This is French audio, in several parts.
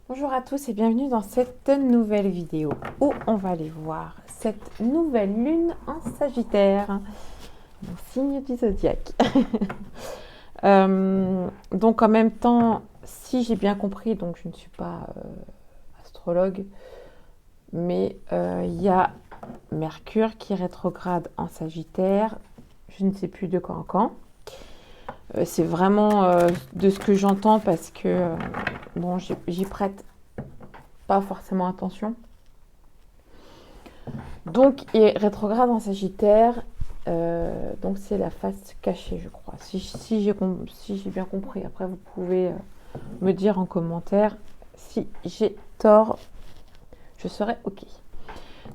Bonjour à tous et bienvenue dans cette nouvelle vidéo où on va aller voir cette nouvelle lune en Sagittaire, mon signe du zodiaque. Donc en même temps, si j'ai bien compris, donc je ne suis pas astrologue, mais il y a Mercure qui rétrograde en Sagittaire, je ne sais plus de quand en quand. C'est vraiment de ce que j'entends parce que bon, j'y prête pas forcément attention. Donc, il rétrograde en Sagittaire. Donc, c'est la face cachée, je crois. Si j'ai bien compris. Après, vous pouvez me dire en commentaire si j'ai tort. Je serai OK.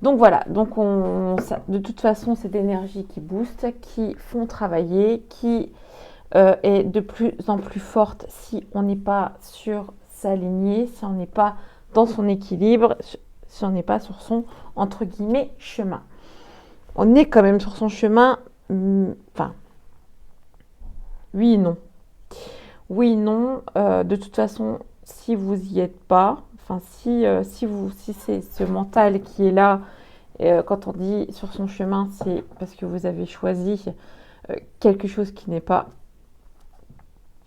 Donc, voilà. Donc, de toute façon, c'est d'énergie qui booste, qui font travailler, qui est de plus en plus forte si on n'est pas sur sa lignée, si on n'est pas dans son équilibre, si on n'est pas sur son, entre guillemets, chemin. On est quand même sur son chemin, enfin, oui et non. Oui, non, de toute façon, si vous y êtes pas, enfin, si c'est ce mental qui est là, quand on dit sur son chemin, c'est parce que vous avez choisi quelque chose qui n'est pas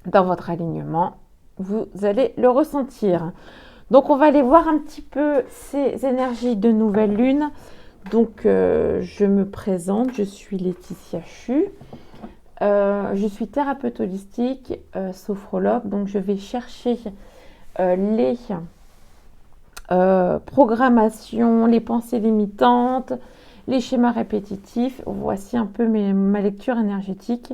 dans votre alignement, vous allez le ressentir. Donc, on va aller voir un petit peu ces énergies de nouvelle lune. Donc, je me présente, je suis Laetitia Chu. Je suis thérapeute holistique, sophrologue. Donc, je vais chercher les programmations, les pensées limitantes, les schémas répétitifs. Voici un peu ma lecture énergétique.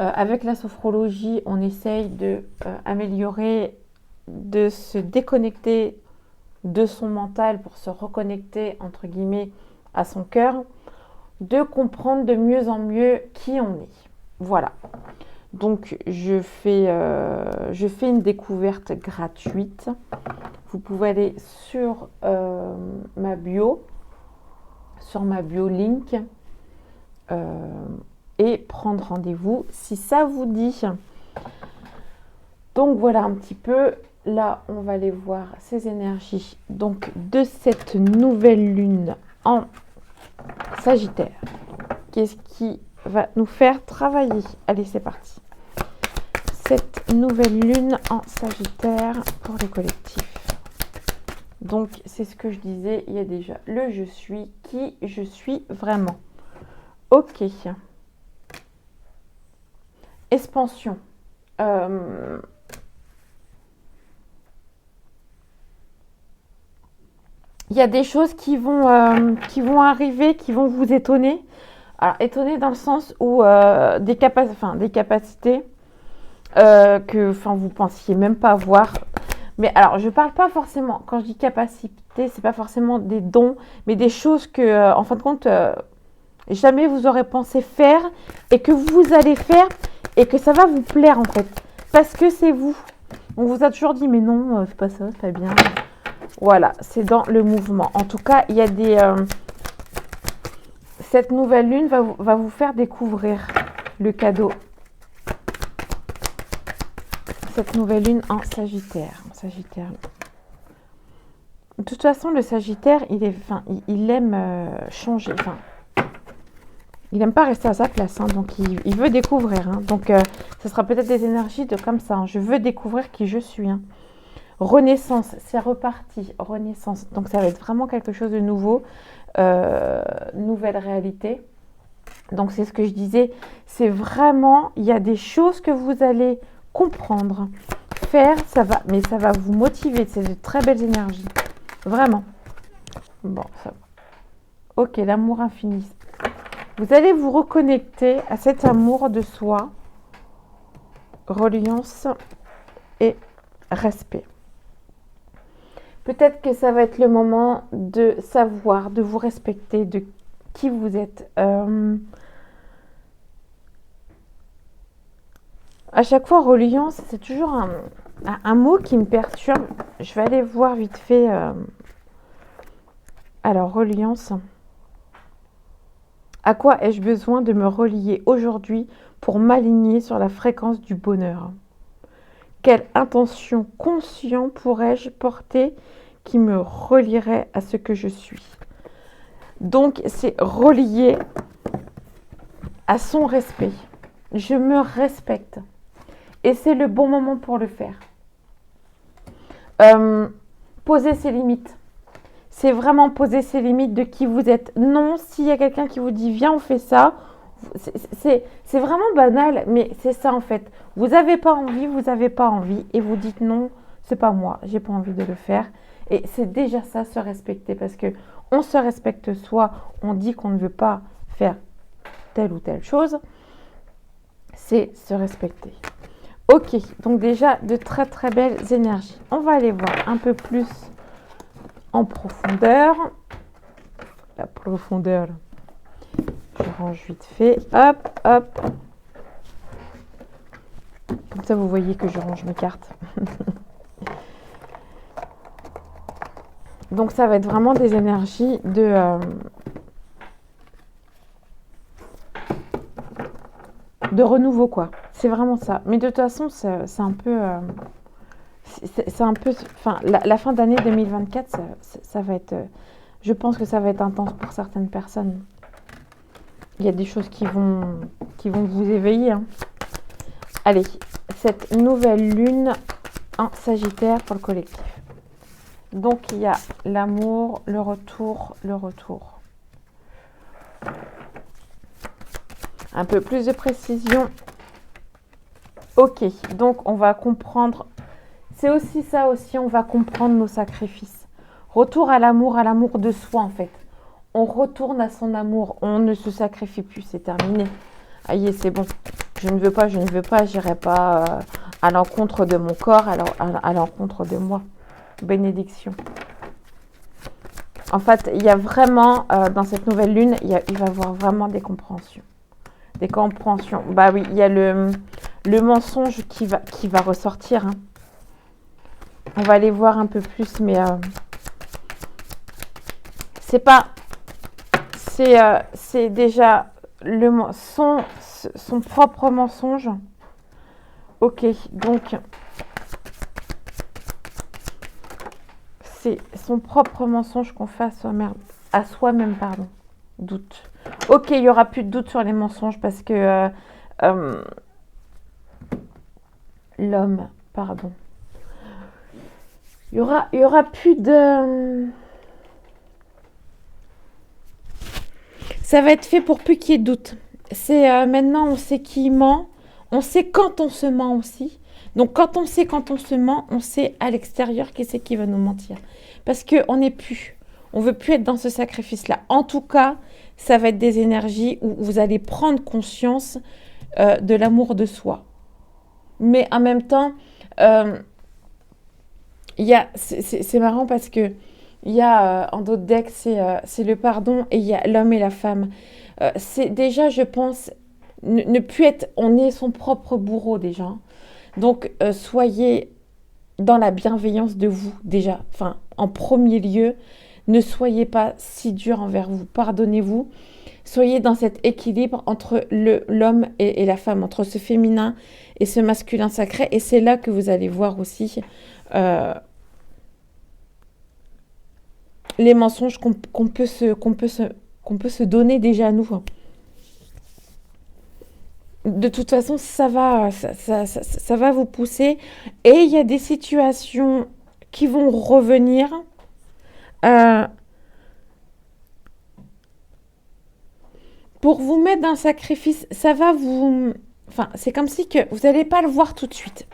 Avec la sophrologie, on essaye de améliorer, de se déconnecter de son mental pour se reconnecter, entre guillemets, à son cœur, de comprendre de mieux en mieux qui on est. Voilà. Donc, je fais une découverte gratuite. Vous pouvez aller sur ma bio link, et prendre rendez-vous si ça vous dit. Donc, voilà un petit peu. Là, on va aller voir ces énergies donc de cette nouvelle lune en Sagittaire. Qu'est-ce qui va nous faire travailler? Allez, c'est parti. Cette nouvelle lune en Sagittaire pour les collectifs. Donc, c'est ce que je disais, il y a déjà le je suis, qui je suis vraiment. Ok. Expansion. Il y a des choses qui vont arriver, qui vont vous étonner. Alors, étonner dans le sens où des capacités que vous pensiez même pas avoir. Mais alors, je parle pas forcément, quand je dis capacité, c'est pas forcément des dons, mais des choses que, en fin de compte, jamais vous aurez pensé faire et que vous allez faire et que ça va vous plaire en fait. Parce que c'est vous. On vous a toujours dit, mais non, c'est pas ça, c'est pas bien. Voilà, c'est dans le mouvement. En tout cas, il y a des... cette nouvelle lune va vous faire découvrir le cadeau. Cette nouvelle lune en Sagittaire. De toute façon, le Sagittaire, il aime changer. Il n'aime pas rester à sa place, donc il veut découvrir. Donc, ce sera peut-être des énergies comme ça. Je veux découvrir qui je suis. Renaissance, c'est reparti. Renaissance. Donc, ça va être vraiment quelque chose de nouveau. Nouvelle réalité. Donc, c'est ce que je disais. C'est vraiment, il y a des choses que vous allez comprendre, faire, mais ça va vous motiver. C'est de très belles énergies. Vraiment. Bon, ça va. Ok, l'amour infini. Vous allez vous reconnecter à cet amour de soi, reliance et respect. Peut-être que ça va être le moment de savoir, de vous respecter, de qui vous êtes. À chaque fois, reliance, c'est toujours un mot qui me perturbe. Je vais aller voir vite fait. Alors, reliance. À quoi ai-je besoin de me relier aujourd'hui pour m'aligner sur la fréquence du bonheur? Quelle intention consciente pourrais-je porter qui me relierait à ce que je suis? Donc, c'est relié à son respect. Je me respecte. Et c'est le bon moment pour le faire. Poser ses limites. C'est vraiment poser ses limites de qui vous êtes. Non, s'il y a quelqu'un qui vous dit viens on fait ça, c'est vraiment banal, mais c'est ça en fait. Vous n'avez pas envie et vous dites non, c'est pas moi, j'ai pas envie de le faire. Et c'est déjà ça, se respecter, parce que on se respecte soi, on dit qu'on ne veut pas faire telle ou telle chose, c'est se respecter. Ok, donc déjà de très très belles énergies. On va aller voir un peu plus en profondeur. La profondeur, je range vite fait. Hop, hop. Comme ça, vous voyez que je range mes cartes. Donc, ça va être vraiment des énergies de renouveau, quoi. C'est vraiment ça. Mais de toute façon, c'est un peu... c'est un peu... Enfin, la fin d'année 2024, ça va être... je pense que ça va être intense pour certaines personnes. Il y a des choses qui vont vous éveiller. Hein. Allez, cette nouvelle lune en Sagittaire pour le collectif. Donc, il y a l'amour, le retour, le retour. Un peu plus de précision. Ok, donc on va comprendre. C'est aussi ça aussi, on va comprendre nos sacrifices. Retour à l'amour de soi en fait. On retourne à son amour, on ne se sacrifie plus, c'est terminé. Aïe, c'est bon. Je ne veux pas, j'irai pas à l'encontre de mon corps, à l'encontre de moi. Bénédiction. En fait, il y a vraiment, dans cette nouvelle lune, il va y avoir vraiment des compréhensions. Des compréhensions. Bah oui, il y a le mensonge qui va ressortir. Hein. On va aller voir un peu plus, mais c'est pas... C'est déjà son propre mensonge. Ok, donc... c'est son propre mensonge qu'on fait à soi-même, pardon. Doute. Ok, il n'y aura plus de doute sur les mensonges parce que l'homme, pardon. Il y aura plus de... ça va être fait pour plus qu'il y ait de doute. C'est maintenant, on sait qui ment. On sait quand on se ment aussi. Donc, quand on sait quand on se ment, on sait à l'extérieur qui c'est qui va nous mentir. Parce qu'on n'est plus. On ne veut plus être dans ce sacrifice-là. En tout cas, ça va être des énergies où vous allez prendre conscience de l'amour de soi. Mais en même temps, c'est marrant parce que il y a en d'autres decks, c'est le pardon et il y a l'homme et la femme. C'est déjà, je pense, ne plus être... On est son propre bourreau déjà. Donc, soyez dans la bienveillance de vous déjà. Enfin, en premier lieu, ne soyez pas si dur envers vous. Pardonnez-vous. Soyez dans cet équilibre entre l'homme et la femme, entre ce féminin et ce masculin sacré. Et c'est là que vous allez voir aussi les mensonges qu'on peut se donner déjà à nous. De toute façon, ça va vous pousser. Et il y a des situations qui vont revenir. Pour vous mettre dans le sacrifice, ça va vous... Enfin, c'est comme si que vous n'allez pas le voir tout de suite.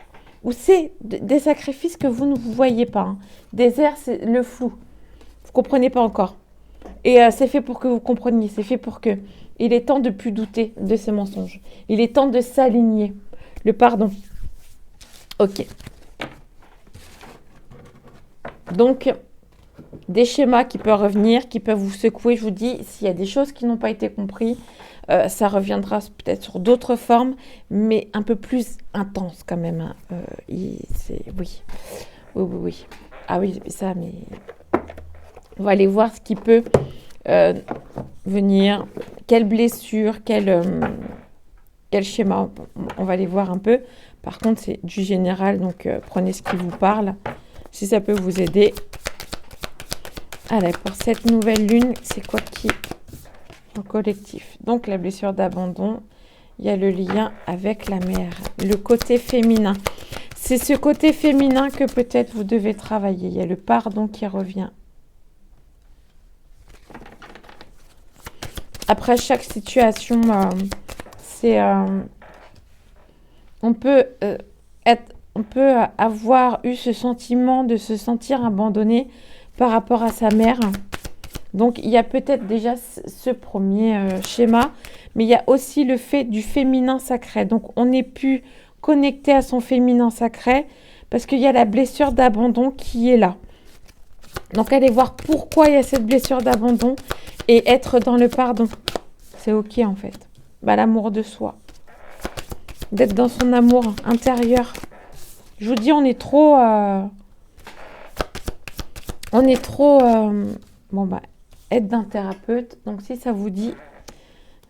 Ou c'est des sacrifices que vous ne vous voyez pas. Hein. Des airs, c'est le flou. Vous ne comprenez pas encore. Et c'est fait pour que vous compreniez. C'est fait pour que... Il est temps de ne plus douter de ces mensonges. Il est temps de s'aligner. Le pardon. Ok. Donc, des schémas qui peuvent revenir, qui peuvent vous secouer. Je vous dis, s'il y a des choses qui n'ont pas été comprises, ça reviendra peut-être sur d'autres formes, mais un peu plus intense quand même. Hein. Oui. Ah oui, ça, mais... On va aller voir ce qui peut venir. Quelle blessure, quelle quel schéma, on va les voir un peu. Par contre, c'est du général, donc prenez ce qui vous parle, si ça peut vous aider. Allez, pour cette nouvelle lune, c'est quoi qui est en collectif? Donc, la blessure d'abandon, il y a le lien avec la mère, le côté féminin. C'est ce côté féminin que peut-être vous devez travailler. Il y a le pardon qui revient. Après chaque situation, on peut avoir eu ce sentiment de se sentir abandonné par rapport à sa mère. Donc, il y a peut-être déjà ce premier schéma, mais il y a aussi le fait du féminin sacré. Donc, on n'est plus connecté à son féminin sacré parce qu'il y a la blessure d'abandon qui est là. Donc, allez voir pourquoi il y a cette blessure d'abandon et être dans le pardon. C'est OK, en fait. L'amour de soi. D'être dans son amour intérieur. Je vous dis, on est trop... aide d'un thérapeute. Donc, si ça vous dit,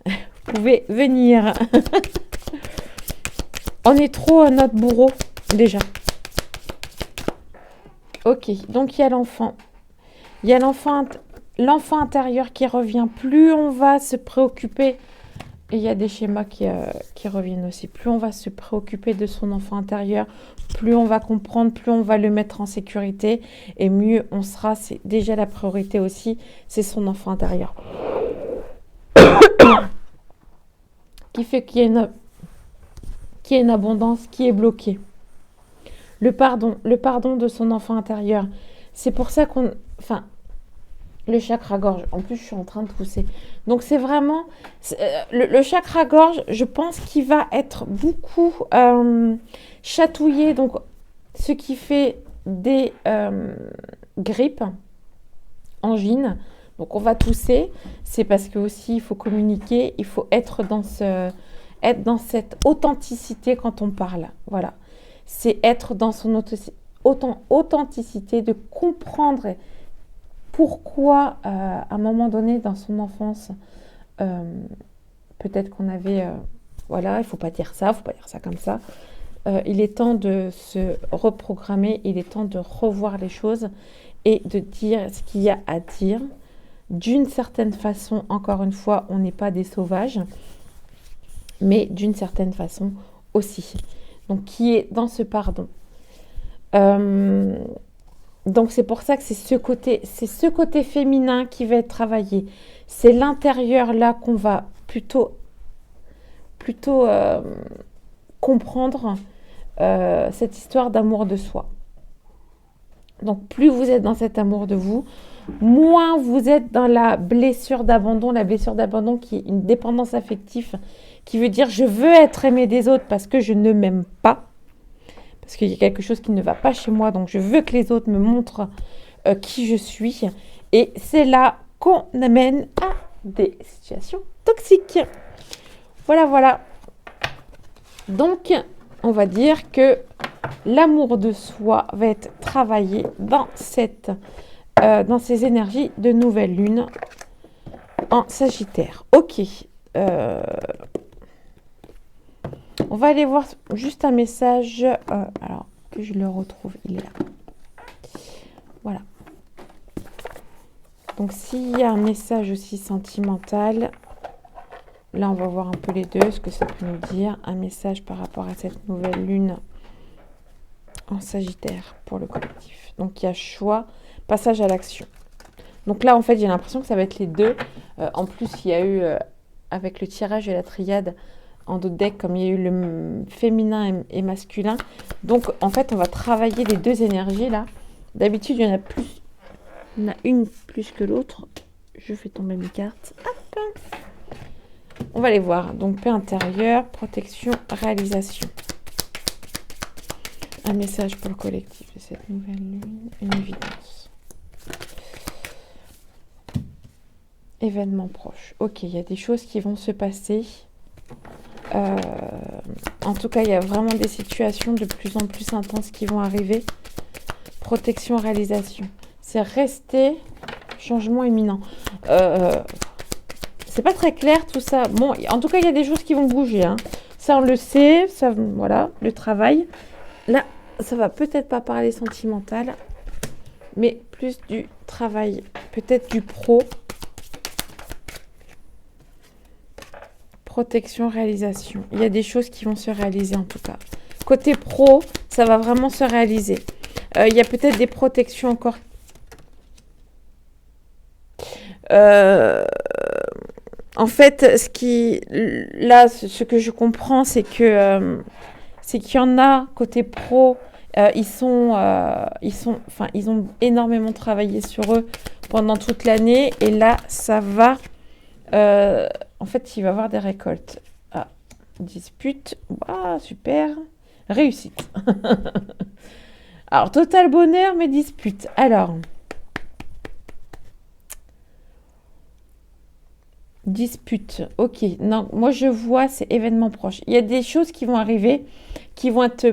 vous pouvez venir. On est trop notre bourreau, déjà. OK, donc il y a l'enfant. Il y a l'enfant intérieur qui revient. Plus on va se préoccuper, et il y a des schémas qui reviennent aussi. Plus on va se préoccuper de son enfant intérieur, plus on va comprendre, plus on va le mettre en sécurité, et mieux on sera. C'est déjà la priorité aussi, c'est son enfant intérieur. Qui fait qu'il y a une abondance qui est bloquée. Le pardon de son enfant intérieur. C'est pour ça le chakra-gorge. En plus, je suis en train de pousser. Donc, c'est vraiment... le chakra-gorge, je pense qu'il va être beaucoup chatouillé. Donc, ce qui fait des grippes, angines. Donc, on va tousser. C'est parce que aussi, il faut communiquer. Il faut être dans cette authenticité quand on parle. Voilà. C'est être dans son authenticité, de comprendre pourquoi, à un moment donné, dans son enfance, peut-être qu'on avait... il ne faut pas dire ça comme ça. Il est temps de se reprogrammer, il est temps de revoir les choses et de dire ce qu'il y a à dire. D'une certaine façon, encore une fois, on n'est pas des sauvages, mais d'une certaine façon aussi. Donc, qui est dans ce pardon. Donc, c'est pour ça que c'est ce côté féminin qui va être travaillé. C'est l'intérieur là qu'on va plutôt comprendre cette histoire d'amour de soi. Donc, plus vous êtes dans cet amour de vous, moins vous êtes dans la blessure d'abandon. La blessure d'abandon qui est une dépendance affective, qui veut dire je veux être aimé des autres parce que je ne m'aime pas, parce qu'il y a quelque chose qui ne va pas chez moi, donc je veux que les autres me montrent qui je suis. Et c'est là qu'on amène à des situations toxiques. Voilà. Donc, on va dire que l'amour de soi va être travaillé dans ces énergies de nouvelle lune en Sagittaire. OK. On va aller voir juste un message. Alors, que je le retrouve, il est là. Voilà. Donc, s'il y a un message aussi sentimental, là, on va voir un peu les deux, ce que ça peut nous dire. Un message par rapport à cette nouvelle lune en Sagittaire pour le collectif. Donc, il y a choix, passage à l'action. Donc là, en fait, j'ai l'impression que ça va être les deux. En plus, il y a eu, avec le tirage et la triade, en d'autres decks, comme il y a eu le féminin et masculin. Donc, en fait, on va travailler les deux énergies, là. D'habitude, il y en a plus. Il y en a une plus que l'autre. Je fais tomber mes cartes. Hop. On va les voir. Donc, paix intérieure, protection, réalisation. Un message pour le collectif de cette nouvelle lune. Une évidence. Événement proche. OK, il y a des choses qui vont se passer. En tout cas, il y a vraiment des situations de plus en plus intenses qui vont arriver. Protection, réalisation. C'est rester, changement imminent. C'est pas très clair tout ça. Bon, en tout cas, il y a des choses qui vont bouger. Hein. Ça, on le sait. Ça, voilà, le travail. Là, ça va peut-être pas parler sentimental, mais plus du travail, peut-être du pro. Protection, réalisation. Il y a des choses qui vont se réaliser en tout cas. Côté pro, ça va vraiment se réaliser. Il y a peut-être des protections encore. En fait, ce que je comprends, c'est qu'il y en a côté pro, ils ont énormément travaillé sur eux pendant toute l'année, et là, ça va. En fait, il va y avoir des récoltes. Ah, dispute. Ah, super. Réussite. Alors, total bonheur, mais dispute. Alors, dispute. Ok. Non, moi, je vois ces événements proches. Il y a des choses qui vont arriver, qui vont être...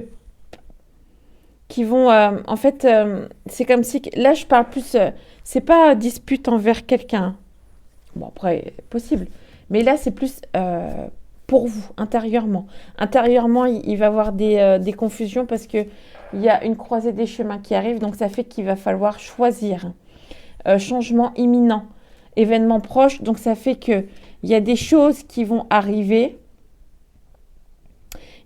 en fait, c'est comme si... Là, je parle plus... c'est pas dispute envers quelqu'un. Bon, après, possible. Mais là, c'est plus pour vous, intérieurement. Intérieurement, il va y avoir des confusions parce qu'il y a une croisée des chemins qui arrive. Donc, ça fait qu'il va falloir choisir. Changement imminent, événement proche. Donc, ça fait qu'il y a des choses qui vont arriver.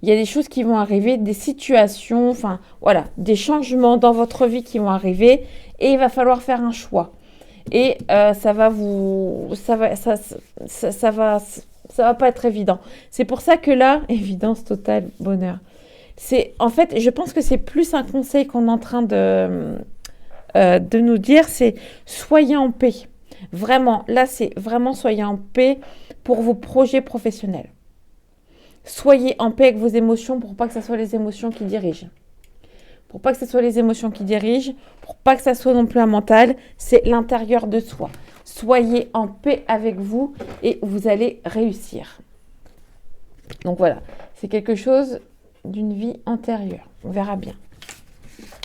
Il y a des choses qui vont arriver, des situations, enfin, voilà, des changements dans votre vie qui vont arriver. Et il va falloir faire un choix. Et ça va pas être évident. C'est pour ça que là, évidence totale, bonheur. En fait, je pense que c'est plus un conseil qu'on est en train de nous dire, c'est soyez en paix. Vraiment, là, c'est vraiment soyez en paix pour vos projets professionnels. Soyez en paix avec vos émotions pour pas que ce soit les émotions qui dirigent. Pour pas que ce soit les émotions qui dirigent, pour pas que ça soit non plus un mental, c'est l'intérieur de soi. Soyez en paix avec vous et vous allez réussir. Donc voilà, c'est quelque chose d'une vie antérieure. On verra bien.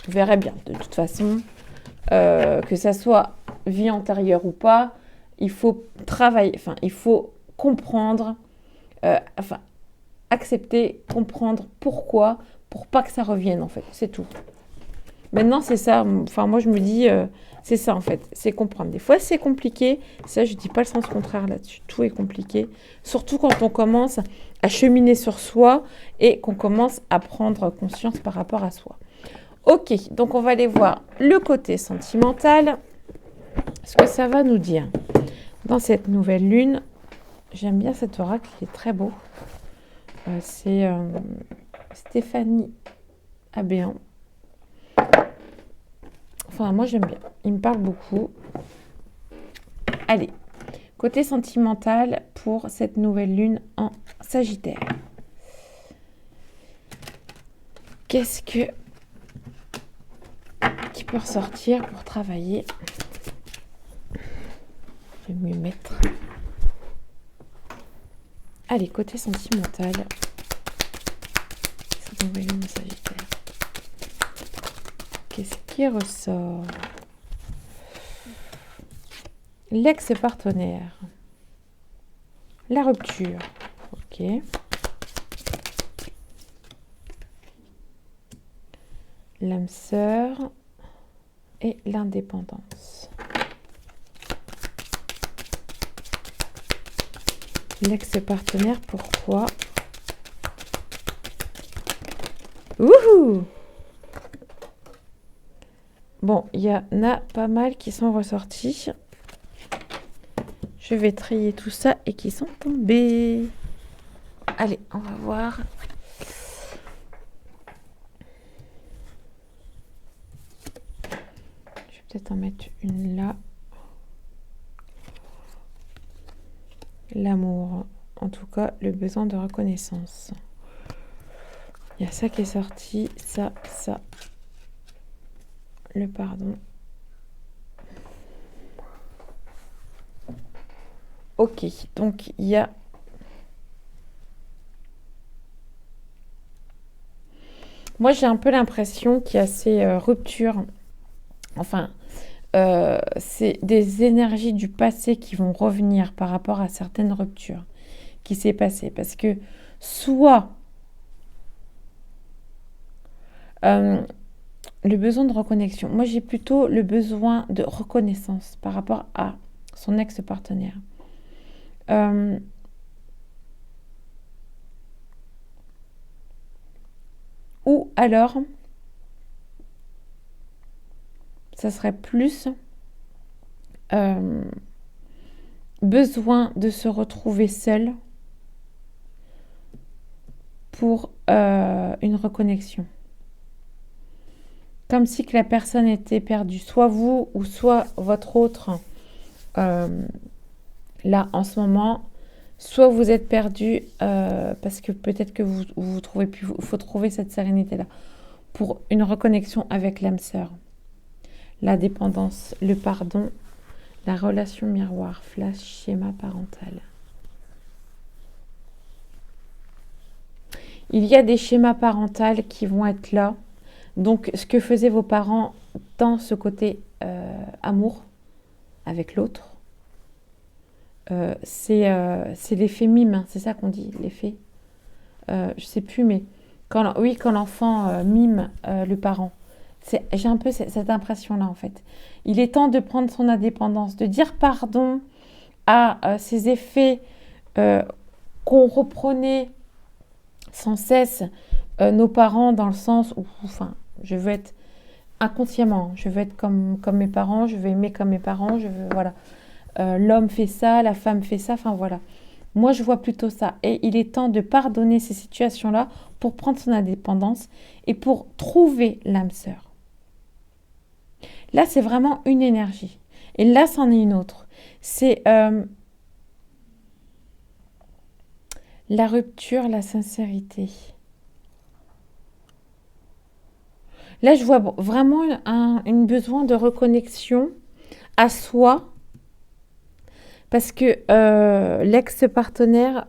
Vous verrez bien. De toute façon, que ça soit vie antérieure ou pas, il faut travailler, enfin, il faut comprendre, accepter, comprendre pourquoi, pour pas que ça revienne en fait, c'est tout. Maintenant c'est ça, enfin moi je me dis, c'est ça en fait, c'est comprendre. Des fois c'est compliqué, ça je dis pas le sens contraire là-dessus, tout est compliqué, surtout quand on commence à cheminer sur soi et qu'on commence à prendre conscience par rapport à soi. Ok, donc on va aller voir le côté sentimental, ce que ça va nous dire dans cette nouvelle lune. J'aime bien cet oracle, il est très beau. C'est Stéphanie Abéan. Enfin, moi j'aime bien. Il me parle beaucoup. Allez, côté sentimental pour cette nouvelle lune en Sagittaire. Qu'est-ce qui peut ressortir pour travailler? Je vais me mettre. Allez, côté sentimental. Cette nouvelle lune en Sagittaire. Qu'est-ce qui ressort? L'ex-partenaire. La rupture. Ok. L'âme sœur et l'indépendance. L'ex-partenaire, pourquoi? Wouhou! Bon, il y en a pas mal qui sont ressortis. Je vais trier tout ça et qui sont tombés. Allez, on va voir. Je vais peut-être en mettre une là. L'amour, en tout cas, le besoin de reconnaissance. Il y a ça qui est sorti, ça. Le pardon. Ok, donc il y a... Moi, j'ai un peu l'impression qu'il y a ces ruptures. Enfin, c'est des énergies du passé qui vont revenir par rapport à certaines ruptures qui s'est passées. Parce que soit Euh, le besoin de reconnexion. Moi, j'ai plutôt le besoin de reconnaissance par rapport à son ex-partenaire. Ou alors, ça serait plus besoin de se retrouver seul pour une reconnexion. Comme si que la personne était perdue, soit vous ou soit votre autre, là en ce moment, soit vous êtes perdu parce que peut-être que vous trouvez plus, il faut trouver cette sérénité-là pour une reconnexion avec l'âme sœur. La dépendance, le pardon, la relation miroir, flash, schéma parental. Il y a des schémas parentaux qui vont être là. Donc, ce que faisaient vos parents dans ce côté amour avec l'autre, c'est l'effet mime, hein, c'est ça qu'on dit, l'effet. Je sais plus, mais quand l'enfant mime le parent, j'ai un peu cette impression-là en fait. Il est temps de prendre son indépendance, de dire pardon à ces effets qu'on reprenait sans cesse nos parents dans le sens où, enfin, je veux être inconsciemment, je veux être comme mes parents, je veux aimer comme mes parents, je veux, voilà. L'homme fait ça, la femme fait ça, enfin voilà. Moi, je vois plutôt ça. Et il est temps de pardonner ces situations-là pour prendre son indépendance et pour trouver l'âme sœur. Là, c'est vraiment une énergie. Et là, c'en est une autre. C'est la rupture, la sincérité. Là, je vois vraiment un besoin de reconnexion à soi parce que l'ex-partenaire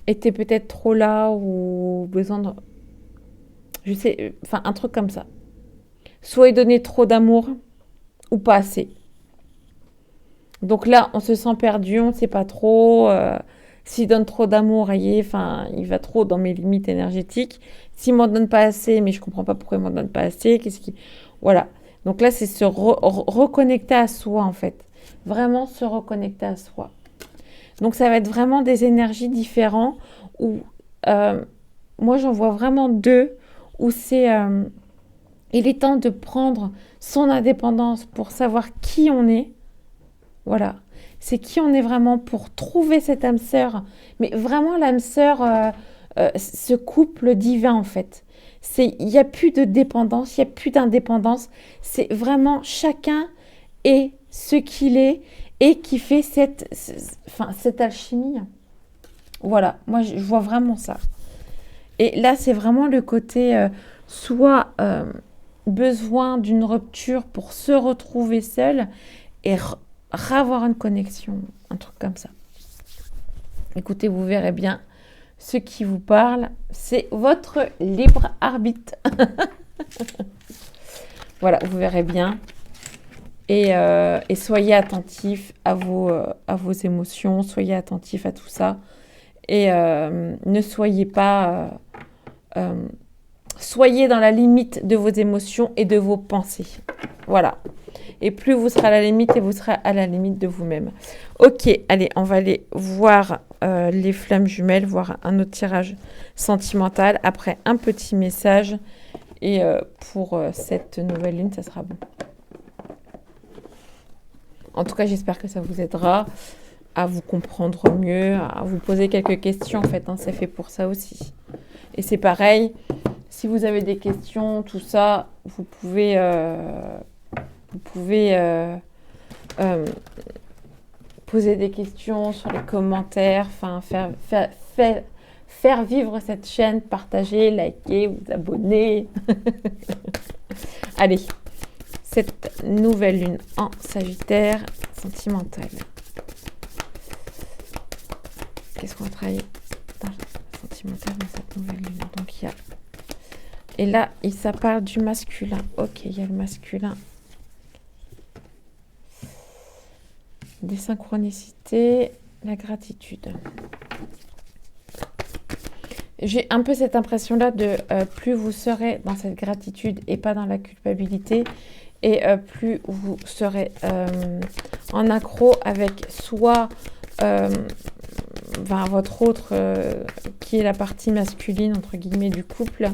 était peut-être trop là ou besoin de... Je sais, enfin, un truc comme ça. Soit il donnait trop d'amour ou pas assez. Donc là, on se sent perdu, on ne sait pas trop. S'il donne trop d'amour, enfin, il va trop dans mes limites énergétiques. S'il m'en donne pas assez, mais je comprends pas pourquoi il m'en donne pas assez. Voilà. Donc là, c'est se reconnecter à soi, en fait. Vraiment se reconnecter à soi. Donc ça va être vraiment des énergies différentes où moi, j'en vois vraiment deux où c'est... il est temps de prendre son indépendance pour savoir qui on est. Voilà, c'est qui on est vraiment pour trouver cette âme sœur. Mais vraiment l'âme sœur, ce couple divin en fait. Il n'y a plus de dépendance, il n'y a plus d'indépendance. C'est vraiment chacun est ce qu'il est et qui fait cette alchimie. Voilà, moi je vois vraiment ça. Et là c'est vraiment le côté soit besoin d'une rupture pour se retrouver seul et ravoir une connexion, un truc comme ça. Écoutez, vous verrez bien, ce qui vous parle, c'est votre libre arbitre. Voilà, vous verrez bien. Et soyez attentifs à vos émotions, soyez attentifs à tout ça. Et ne soyez pas... soyez dans la limite de vos émotions et de vos pensées. Voilà. Et plus vous serez à la limite et vous serez à la limite de vous-même. Ok, allez, on va aller voir les flammes jumelles, voir un autre tirage sentimental. Après, un petit message. Et pour cette nouvelle lune, ça sera bon. En tout cas, j'espère que ça vous aidera à vous comprendre mieux, à vous poser quelques questions. En fait, hein, c'est fait pour ça aussi. Et c'est pareil, si vous avez des questions, tout ça, vous pouvez poser des questions sur les commentaires, enfin faire vivre cette chaîne, partager, liker, vous abonner. Allez, cette nouvelle lune en Sagittaire sentimentale. Qu'est-ce qu'on va travailler dans sentimental dans cette nouvelle lune? Donc il y a... Et là, ça parle du masculin. Ok, il y a le masculin. Des synchronicités, la gratitude. J'ai un peu cette impression-là de plus vous serez dans cette gratitude et pas dans la culpabilité, et plus vous serez en accro avec soit votre autre, qui est la partie masculine, entre guillemets, du couple,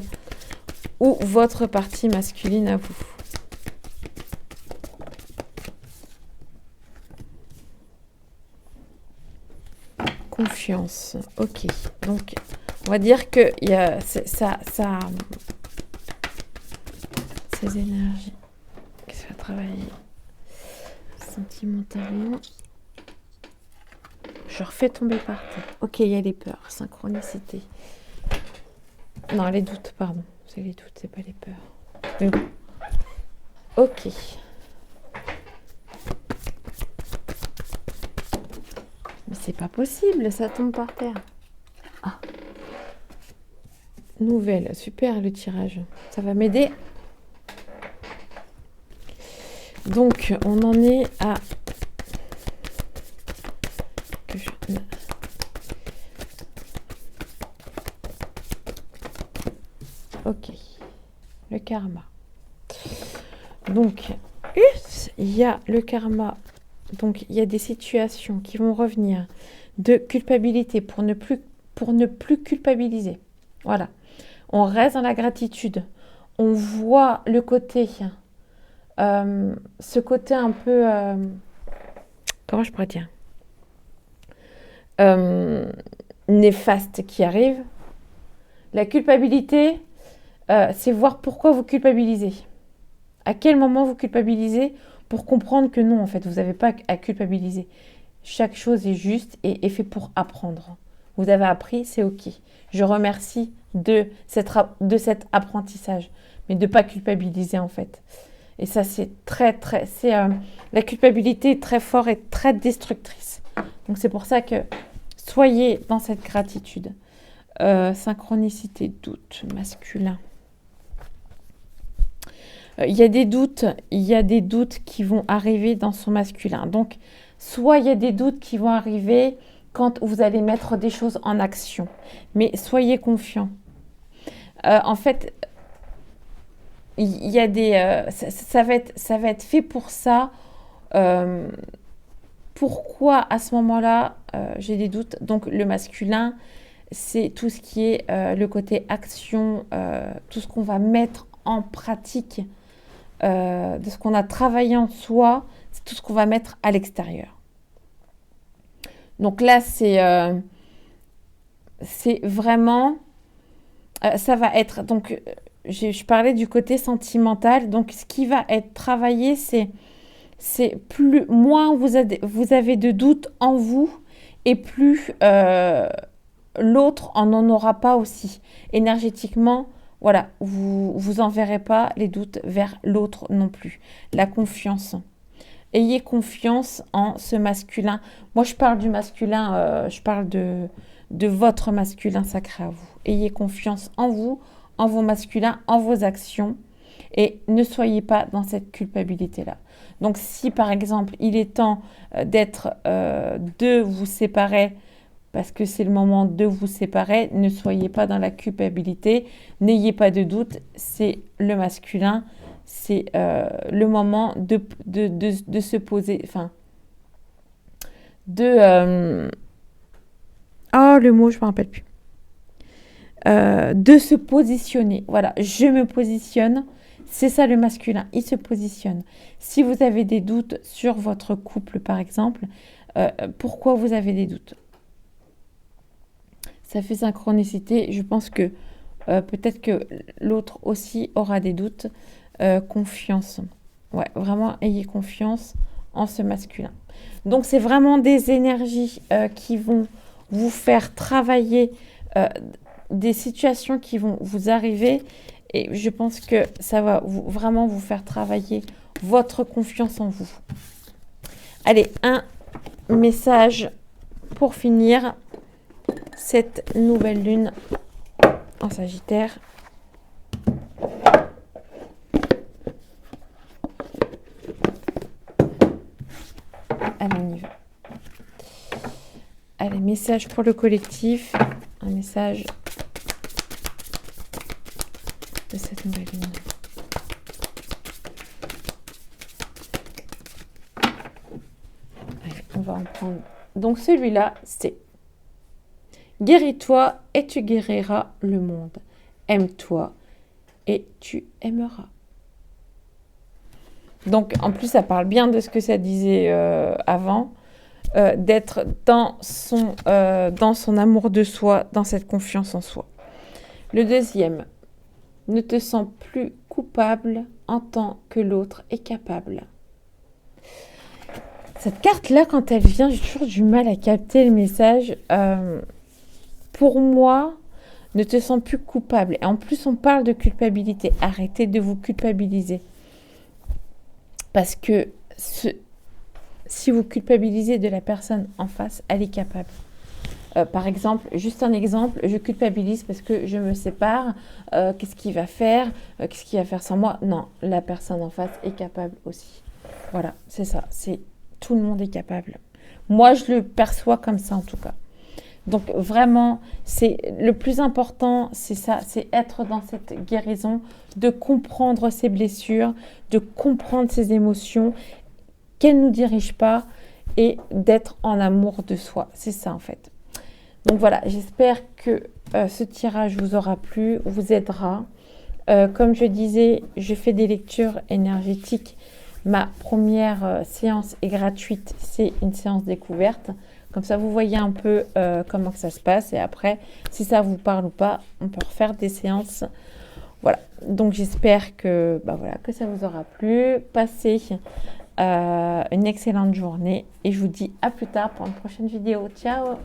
ou votre partie masculine à vous. Confiance. Ok. Donc, on va dire que il y a ça, ces énergies qui se fait travailler sentimentalement. Je refais tomber par terre. Ok, il y a les peurs, synchronicité. Non, les doutes, pardon. C'est les doutes, c'est pas les peurs. Mais bon. Ok. Mais c'est pas possible, ça tombe par terre. Ah. Nouvelle, super le tirage. Ça va m'aider. Donc, on en est à... Ok. Le karma. Donc, il y a le karma. Donc, il y a des situations qui vont revenir de culpabilité pour ne plus culpabiliser. Voilà. On reste dans la gratitude. On voit le côté, ce côté un peu, comment je pourrais dire, néfaste qui arrive. La culpabilité, c'est voir pourquoi vous culpabilisez. À quel moment vous culpabilisez pour comprendre que non, en fait, vous n'avez pas à culpabiliser. Chaque chose est juste et est fait pour apprendre. Vous avez appris, c'est ok. Je remercie de cet apprentissage, mais de ne pas culpabiliser, en fait. Et ça, c'est la culpabilité est très forte et très destructrice. Donc, c'est pour ça que soyez dans cette gratitude. Synchronicité, doute, masculin. Il y a des doutes qui vont arriver dans son masculin. Donc, soit il y a des doutes qui vont arriver quand vous allez mettre des choses en action. Mais soyez confiants. En fait, il y a des... ça va être fait pour ça. Pourquoi à ce moment-là, j'ai des doutes? Donc, le masculin, c'est tout ce qui est le côté action, tout ce qu'on va mettre en pratique, de ce qu'on a travaillé en soi, c'est tout ce qu'on va mettre à l'extérieur. Donc là, c'est vraiment, ça va être, donc je parlais du côté sentimental, donc ce qui va être travaillé, c'est moins vous avez de doutes en vous, et plus l'autre en aura pas aussi. Énergétiquement, voilà, vous enverrez pas les doutes vers l'autre non plus. La confiance. Ayez confiance en ce masculin. Moi, je parle du masculin, je parle de votre masculin sacré à vous. Ayez confiance en vous, en vos masculins, en vos actions. Et ne soyez pas dans cette culpabilité-là. Donc, si par exemple, il est temps de vous séparer, parce que c'est le moment de vous séparer, ne soyez pas dans la culpabilité, n'ayez pas de doute, c'est le masculin, c'est le moment de se poser, enfin, le mot, je ne me rappelle plus, de se positionner, voilà, je me positionne, c'est ça le masculin, il se positionne. Si vous avez des doutes sur votre couple, par exemple, pourquoi vous avez des doutes? Ça fait synchronicité. Je pense que peut-être que l'autre aussi aura des doutes. Confiance. Ouais, vraiment, ayez confiance en ce masculin. Donc, c'est vraiment des énergies qui vont vous faire travailler, des situations qui vont vous arriver. Et je pense que ça va vraiment vous faire travailler votre confiance en vous. Allez, un message pour finir cette nouvelle lune en Sagittaire. Allez, on y va. Allez, message pour le collectif. Un message Cumbaline. Allez, on va en prendre. Donc celui-là, c'est guéris-toi et tu guériras le monde. Aime-toi et tu aimeras. Donc en plus, ça parle bien de ce que ça disait avant. D'être dans son amour de soi, dans cette confiance en soi. Le deuxième, ne te sens plus coupable en tant que l'autre est capable. Cette carte-là, quand elle vient, j'ai toujours du mal à capter le message. Pour moi, ne te sens plus coupable. Et en plus, on parle de culpabilité. Arrêtez de vous culpabiliser. Parce que si vous culpabilisez de la personne en face, elle est capable. Par exemple, juste un exemple, je culpabilise parce que je me sépare. Qu'est-ce qu'il va faire? Qu'est-ce qu'il va faire sans moi? Non, la personne en face est capable aussi. Voilà, c'est ça. Tout le monde est capable. Moi, je le perçois comme ça en tout cas. Donc vraiment, c'est le plus important, c'est ça, c'est être dans cette guérison, de comprendre ses blessures, de comprendre ses émotions, qu'elles ne nous dirigent pas et d'être en amour de soi. C'est ça en fait. Donc voilà, j'espère que ce tirage vous aura plu, vous aidera. Comme je disais, je fais des lectures énergétiques. Ma première séance est gratuite, c'est une séance découverte. Comme ça, vous voyez un peu comment que ça se passe. Et après, si ça vous parle ou pas, on peut refaire des séances. Voilà. Donc, j'espère que ça vous aura plu. Passez une excellente journée. Et je vous dis à plus tard pour une prochaine vidéo. Ciao!